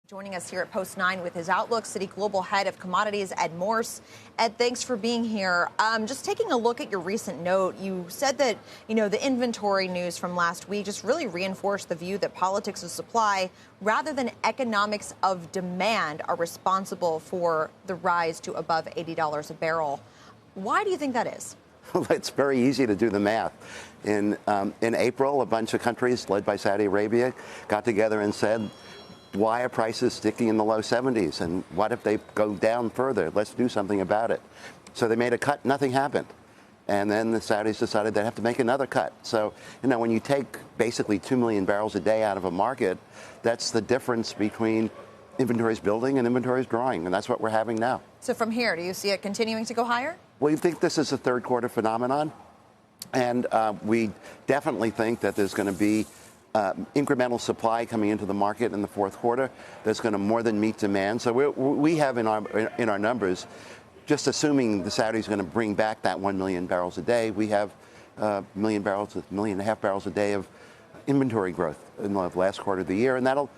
Joining us here at Post 9 with his outlook, Citi Global Head of Commodities, Ed Morse. Ed, thanks for being here. Just taking a look at your recent note, you said that, the inventory news from last week just really reinforced the view that politics of supply rather than economics of demand are responsible for the rise to above $80 a barrel. Why do you think that is? Well, it's very easy to do the math. In April, a bunch of countries led by Saudi Arabia got together and said, why are prices sticking in the low 70s? And what if they go down further? Let's do something about it. So they made a cut. Nothing happened. And then the Saudis decided they'd have to make another cut. So, when you take basically 2 million barrels a day out of a market, that's the difference between inventories building and inventories drawing. And that's what we're having now. So from here, do you see it continuing to go higher? Well, you think this is a third quarter phenomenon. And we definitely think that there's going to be incremental supply coming into the market in the fourth quarter that's going to more than meet demand. So we have in our numbers, just assuming the Saudis are going to bring back that 1 million barrels a day, we have a million and a half barrels a day of inventory growth in the last quarter of the year, and that'll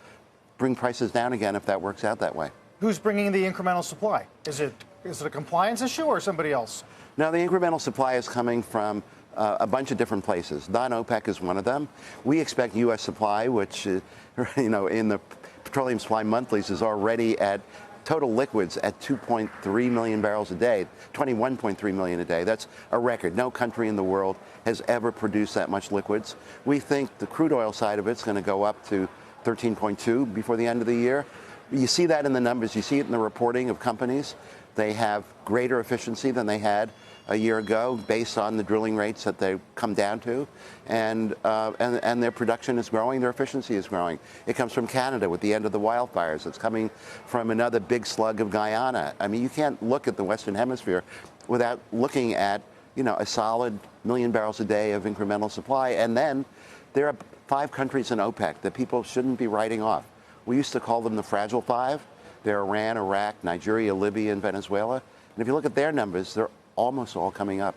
bring prices down again if that works out that way. Who's bringing the incremental supply? Is it a compliance issue or somebody else? No, the incremental supply is coming from a bunch of different places. Non-OPEC is one of them. We expect U.S. supply, which, in the petroleum supply monthlies is already at total liquids at 2.3 million barrels a day, 21.3 million a day. That's a record. No country in the world has ever produced that much liquids. We think the crude oil side of it's going to go up to 13.2 before the end of the year. You see that in the numbers. You see it in the reporting of companies. They have greater efficiency than they had a year ago based on the drilling rates that they've come down to, and their production is growing, their efficiency is growing. It comes from Canada with the end of the wildfires. It's coming from another big slug of Guyana. I mean, you can't look at the Western Hemisphere without looking at, a solid million barrels a day of incremental supply. And then there are 5 countries in OPEC that people shouldn't be writing off. We used to call them the Fragile Five. They're Iran, Iraq, Nigeria, Libya, and Venezuela. And if you look at their numbers, they're almost all coming up.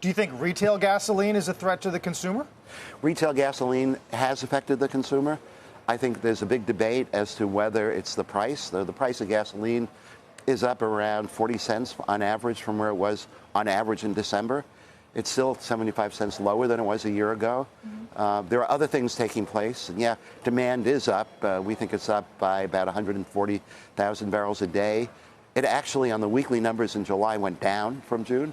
Do you think retail gasoline is a threat to the consumer? Retail gasoline has affected the consumer. I think there's a big debate as to whether it's the price. The price of gasoline is up around 40 cents on average from where it was on average in December. It's still 75 cents lower than it was a year ago. Mm-hmm. There are other things taking place. And yeah, demand is up. We think it's up by about 140,000 barrels a day. It actually, on the weekly numbers in July, went down from June.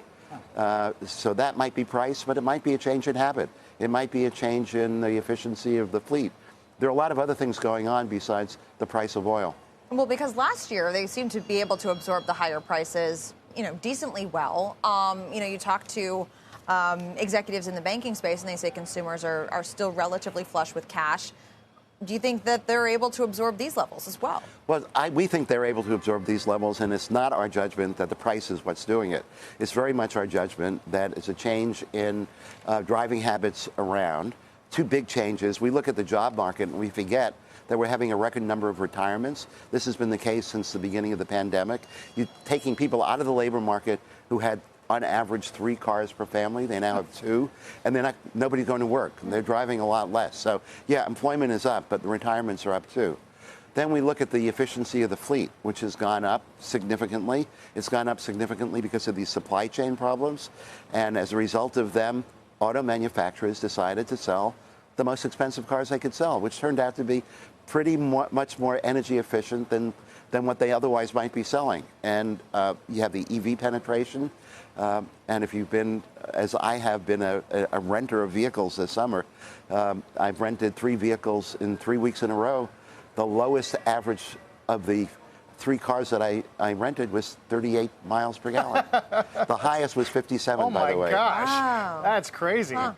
So that might be price, but it might be a change in habit. It might be a change in the efficiency of the fleet. There are a lot of other things going on besides the price of oil. Well, because last year they seemed to be able to absorb the higher prices, decently well. You talk to executives in the banking space and they say consumers are still relatively flush with cash. Do you think that they're able to absorb these levels as well? Well, we think they're able to absorb these levels, and it's not our judgment that the price is what's doing it. It's very much our judgment that it's a change in driving habits around. 2 big changes. We look at the job market and we forget that we're having a record number of retirements. This has been the case since the beginning of the pandemic. You're taking people out of the labor market who had on average 3 cars per family. They now have 2, and nobody's going to work. And they're driving a lot less. So, yeah, employment is up, but the retirements are up too. Then we look at the efficiency of the fleet, which has gone up significantly. It's gone up significantly because of these supply chain problems. And as a result of them, auto manufacturers decided to sell the most expensive cars they could sell, which turned out to be pretty much more energy efficient than what they otherwise might be selling. And you have the EV penetration. And if you've been, as I have been, a renter of vehicles this summer, I've rented 3 vehicles in 3 weeks in a row. The lowest average of the 3 cars that I rented was 38 miles per gallon. The highest was 57, by the way. Oh, my gosh. Wow. That's crazy. Huh.